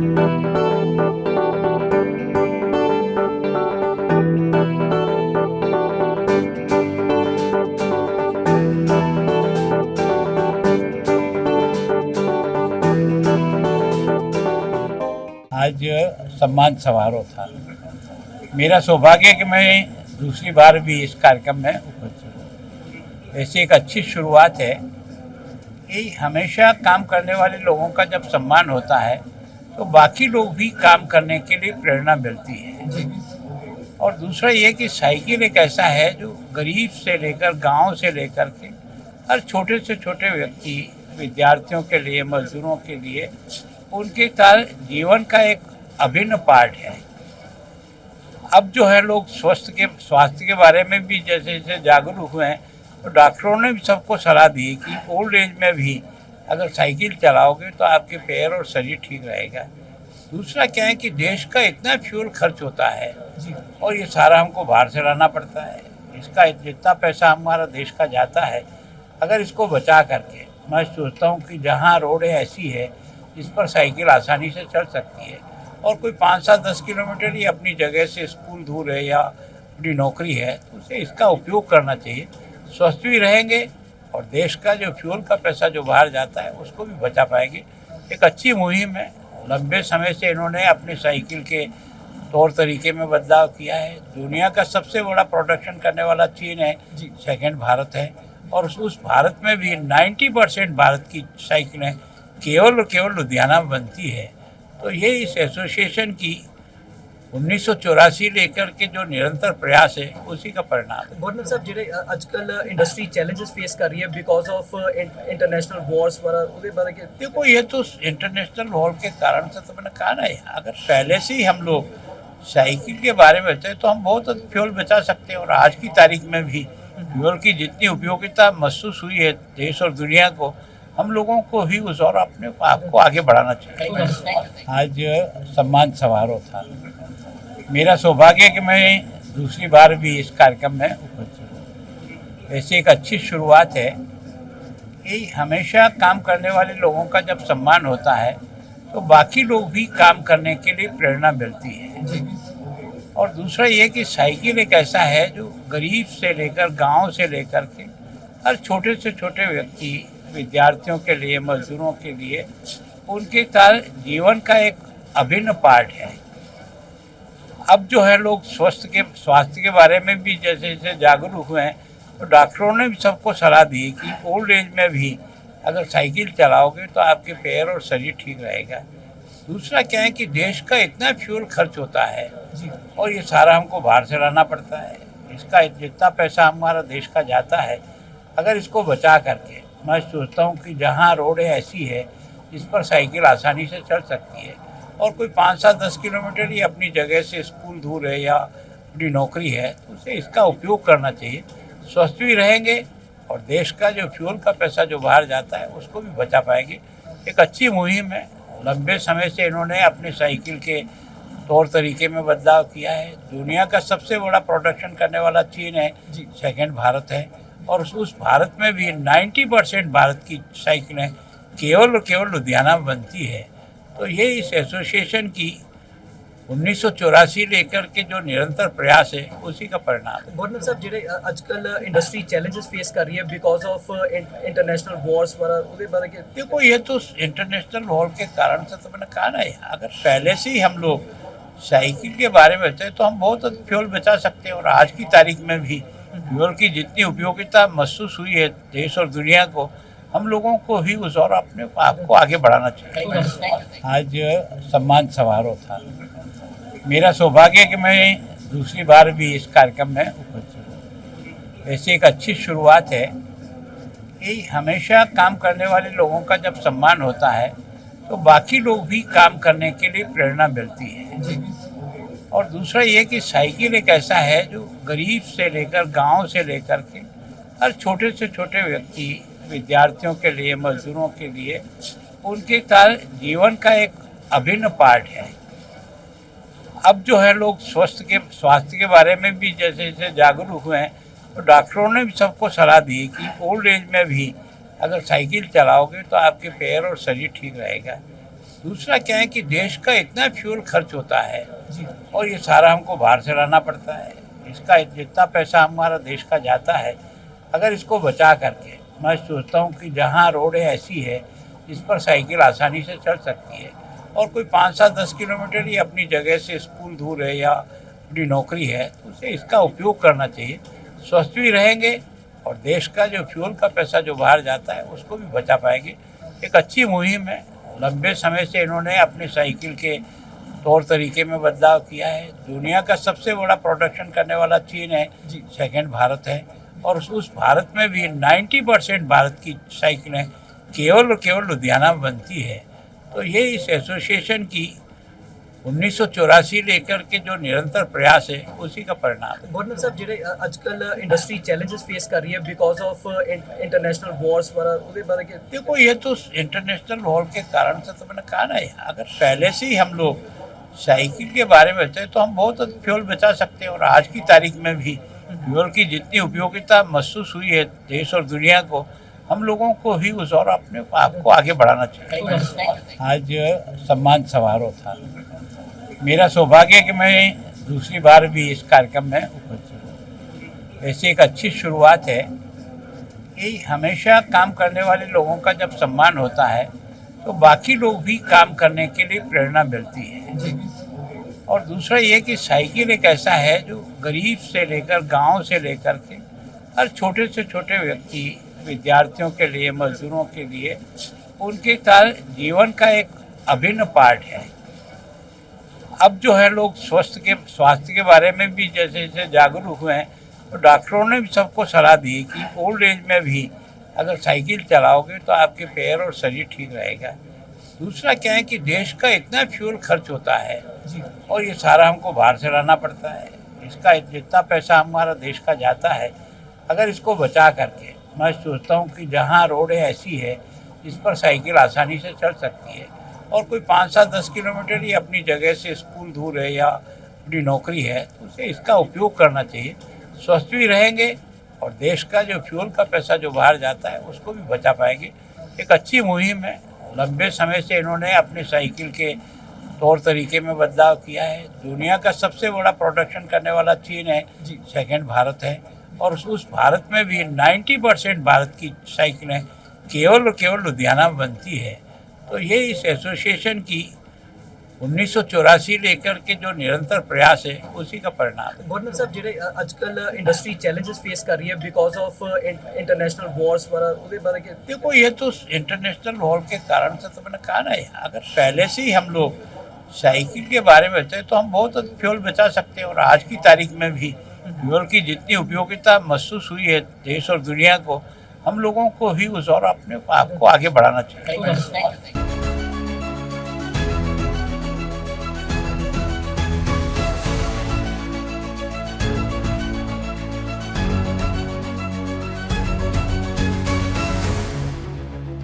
आज सम्मान समारोह था। मेरा सौभाग्य है कि मैं दूसरी बार भी इस कार्यक्रम में उपस्थित हूँ। ऐसी एक अच्छी शुरुआत है कि हमेशा काम करने वाले लोगों का जब सम्मान होता है तो बाकी लोग भी काम करने के लिए प्रेरणा मिलती है। और दूसरा ये कि साइकिल एक ऐसा है जो गरीब से लेकर गांव से लेकर के हर छोटे से छोटे व्यक्ति, विद्यार्थियों के लिए, मजदूरों के लिए उनके जीवन का एक अभिन्न पार्ट है। अब जो है लोग स्वास्थ्य के बारे में भी जैसे जैसे जागरूक हुए हैं तो डॉक्टरों ने भी सबको सलाह दी कि ओल्ड एज में भी अगर साइकिल चलाओगे तो आपके पैर और शरीर ठीक रहेगा। दूसरा क्या है कि देश का इतना फ्यूल खर्च होता है और ये सारा हमको बाहर से लाना पड़ता है। इसका जितना पैसा हमारा देश का जाता है, अगर इसको बचा करके मैं सोचता हूँ कि जहाँ रोडें ऐसी है जिस पर साइकिल आसानी से चल सकती है और कोई 5-7-10 किलोमीटर ही अपनी जगह से स्कूल दूर है या अपनी नौकरी है तो उसे इसका उपयोग करना चाहिए। स्वस्थ भी रहेंगे और देश का जो फ्यूल का पैसा जो बाहर जाता है उसको भी बचा पाएंगे। एक अच्छी मुहिम है। लंबे समय से इन्होंने अपनी साइकिल के तौर तरीके में बदलाव किया है। दुनिया का सबसे बड़ा प्रोडक्शन करने वाला चीन है, सेकंड भारत है और उस भारत में भी 90% भारत की साइकिलें केवल लुधियाना में बनती है। तो ये इस एसोसिएशन की 1984 लेकर के जो निरंतर प्रयास है उसी का परिणाम है। गवर्नर साहब ਜਿਹੜੇ ਅੱਜਕੱਲ ਇੰਡਸਟਰੀ ਚੈਲੰजेस ਫੇਸ ਕਰ ਰਹੀ ਹੈ बिकॉज ऑफ इंटरनेशनल वॉर्स वाला ਉਹਦੇ ਬਾਰੇ ਕਿ देखो ये तो इंटरनेशनल वॉर के कारण से तो मैंने कहा ना, अगर पहले से ही हम लोग साइकिल के बारे में बचे तो हम बहुत फ्यूल बचा सकते हैं। और आज की तारीख में भी फ्यूल की जितनी उपयोगिता महसूस हुई है देश और दुनिया को, हम लोगों को भी उस और अपने आप को आगे बढ़ाना चाहिए। आज सम्मान समारोह था। मेरा सौभाग्य है कि मैं दूसरी बार भी इस कार्यक्रम में उपस्थित हूँ। ऐसी एक अच्छी शुरुआत है कि हमेशा काम करने वाले लोगों का जब सम्मान होता है तो बाकी लोग भी काम करने के लिए प्रेरणा मिलती है। और दूसरा ये कि साइकिल एक ऐसा है जो गरीब से लेकर गांव से लेकर के हर छोटे से छोटे व्यक्ति, विद्यार्थियों के लिए, मजदूरों के लिए उनके जीवन का एक अभिन्न पार्ट है। अब जो है लोग स्वास्थ्य के बारे में भी जैसे जैसे जागरूक हुए हैं तो डॉक्टरों ने भी सबको सलाह दी कि ओल्ड एज में भी अगर साइकिल चलाओगे तो आपके पैर और शरीर ठीक रहेगा। दूसरा क्या है कि देश का इतना फ्यूल खर्च होता है और ये सारा हमको बाहर से लाना पड़ता है। इसका जितना पैसा हमारा देश का जाता है, अगर इसको बचा करके मैं सोचता हूँ कि जहाँ रोडें ऐसी है जिस पर साइकिल आसानी से चल सकती है और कोई 5-7-10 किलोमीटर ही अपनी जगह से स्कूल दूर है या अपनी नौकरी है तो उसे इसका उपयोग करना चाहिए। स्वस्थ भी रहेंगे और देश का जो फ्यूल का पैसा जो बाहर जाता है उसको भी बचा पाएंगे। एक अच्छी मुहिम है। लंबे समय से इन्होंने अपनी साइकिल के तौर तरीके में बदलाव किया है। दुनिया का सबसे बड़ा प्रोडक्शन करने वाला चीन है, सेकंड भारत है और उस भारत में भी 90% भारत की साइकिलें केवल लुधियाना में बनती है। तो ये इस एसोसिएशन की 1984 लेकर के जो निरंतर प्रयास है उसी का परिणाम है। गवर्नर साहब ਜਿਹੜੇ ਅੱਜਕੱਲ ਇੰਡਸਟਰੀ ਚੈਲੰजेस ਫੇਸ ਕਰ ਰਹੀ ਹੈ बिकॉज ऑफ इंटरनेशनल वॉर्स वाला ਉਹਦੇ ਬਾਰੇ ਕਿ देखो ये तो इंटरनेशनल वॉर के कारण से तो मैंने कहा ना, अगर पहले से ही हम लोग साइकिल के बारे में बचे तो हम बहुत फ्यूल बचा सकते हैं। और आज की तारीख में भी फ्यूल की जितनी उपयोगिता महसूस हुई है देश और दुनिया को, हम लोगों को भी उस और अपने आप को आगे बढ़ाना चाहिए। आज सम्मान समारोह था। मेरा सौभाग्य है कि मैं दूसरी बार भी इस कार्यक्रम में उपस्थित हूँ। ऐसी एक अच्छी शुरुआत है कि हमेशा काम करने वाले लोगों का जब सम्मान होता है तो बाकी लोग भी काम करने के लिए प्रेरणा मिलती है। और दूसरा ये कि साइकिल एक ऐसा है जो गरीब से लेकर गांव से लेकर के हर छोटे से छोटे व्यक्ति, विद्यार्थियों के लिए, मजदूरों के लिए उनके जीवन का एक अभिन्न पार्ट है। अब जो है लोग स्वास्थ्य के बारे में भी जैसे जैसे जागरूक हुए हैं तो डॉक्टरों ने भी सबको सलाह दी कि ओल्ड एज में भी अगर साइकिल चलाओगे तो आपके पैर और शरीर ठीक रहेगा। दूसरा क्या है कि देश का इतना फ्यूल खर्च होता है जी और ये सारा हमको बाहर से लाना पड़ता है। इसका जितना पैसा हमारा देश का जाता है, अगर इसको बचा करके मैं सोचता हूँ कि जहाँ रोडें ऐसी है जिस पर साइकिल आसानी से चल सकती है और कोई 5-7-10 किलोमीटर ही अपनी जगह से स्कूल दूर है या अपनी नौकरी है, तो उसे इसका उपयोग करना चाहिए। स्वस्थ भी रहेंगे और देश का जो फ्यूल का पैसा जो बाहर जाता है उसको भी बचा पाएंगे। एक अच्छी मुहिम है। लंबे समय से इन्होंने अपनी साइकिल के तौर तरीके में बदलाव किया है। दुनिया का सबसे बड़ा प्रोडक्शन करने वाला चीन है, जी सेकंड भारत है, और उस भारत में भी 90% भारत की साइकिलें केवल और केवल लुधियाना में बनती है। तो ये इस एसोसिएशन की 1984 लेकर के जो निरंतर प्रयास है उसी का परिणाम है। ਗਵਰਨਰ ਸਾਹਿਬ ਜਿਹੜੇ ਅੱਜਕੱਲ ਇੰਡਸਟਰੀ ਚੈਲੰਜਸ ਫੇਸ ਕਰ ਰਹੀ ਹੈ ਬਿਕੋਜ਼ ਆਫ ਇੰਟਰਨੈਸ਼ਨਲ ਵਾਰਸ ਵਾਲਾ ਉਹਦੇ ਬਾਰੇ ਕੀ देखो, ये तो इंटरनेशनल वॉर के कारण से तो मैंने कहा ना, अगर पहले से ही हम लोग साइकिल के बारे में बताए तो हम बहुत फ्यूल बचा सकते हैं। और आज की तारीख में भी फ्यूल की जितनी उपयोगिता महसूस हुई है देश और दुनिया को, हम लोगों को ही उस और अपने आप को आगे बढ़ाना चाहिए। आज सम्मान समारोह था। मेरा सौभाग्य है कि मैं दूसरी बार भी इस कार्यक्रम में उपस्थित हूँ। ऐसी एक अच्छी शुरुआत है कि हमेशा काम करने वाले लोगों का जब सम्मान होता है तो बाकी लोग भी काम करने के लिए प्रेरणा मिलती है। और दूसरा ये कि साइकिल एक ऐसा है जो गरीब से लेकर गांव से लेकर के हर छोटे से छोटे व्यक्ति, विद्यार्थियों के लिए, मजदूरों के लिए, उनके जीवन का एक अभिन्न पार्ट है। अब जो है लोग स्वास्थ्य के बारे में भी जैसे जैसे जागरूक हुए हैं, तो डॉक्टरों ने भी सबको सलाह दी कि ओल्ड एज में भी अगर साइकिल चलाओगे तो आपके पैर और शरीर ठीक रहेगा। दूसरा क्या है कि देश का इतना फ्यूल खर्च होता है जी और ये सारा हमको बाहर से लाना पड़ता है। इसका जितना पैसा हमारा देश का जाता है, अगर इसको बचा करके मैं सोचता हूँ कि जहाँ रोडें ऐसी है जिस पर साइकिल आसानी से चल सकती है और कोई 5-7-10 किलोमीटर ही अपनी जगह से स्कूल दूर है या अपनी नौकरी है, तो उसे इसका उपयोग करना चाहिए। स्वस्थ भी रहेंगे और देश का जो फ्यूल का पैसा जो बाहर जाता है उसको भी बचा पाएंगे। एक अच्छी मुहिम है। लंबे समय से इन्होंने अपनी साइकिल के तौर तरीके में बदलाव किया है। दुनिया का सबसे बड़ा प्रोडक्शन करने वाला चीन है, जी सेकंड भारत है, और उस भारत में भी 90% भारत की साइकिलें केवल और केवल लुधियाना में बनती है। तो ये इस एसोसिएशन की 1984 लेकर के जो निरंतर प्रयास है उसी का परिणाम है। ਗਵਰਨਰ ਸਾਹਿਬ ਜਿਹੜੇ ਅੱਜਕੱਲ ਇੰਡਸਟਰੀ ਚੈਲੰਜਸ ਫੇਸ ਕਰ ਰਹੀ ਹੈ ਬਿਕੋਜ਼ ਆਫ ਇੰਟਰਨੈਸ਼ਨਲ ਵਾਰਸ ਵਾਲਾ ਉਹਦੇ ਬਾਰੇ ਕੀ देखो, ये तो इंटरनेशनल वॉर के कारण से तो मैंने कहा ना, अगर पहले से ही हम लोग साइकिल के बारे में बताए तो हम बहुत फ्यूल बचा सकते हैं। और आज की तारीख में भी फ्यूल की जितनी उपयोगिता महसूस हुई है देश और दुनिया को, हम लोगों को ही उस और अपने आप को आगे बढ़ाना चाहिए।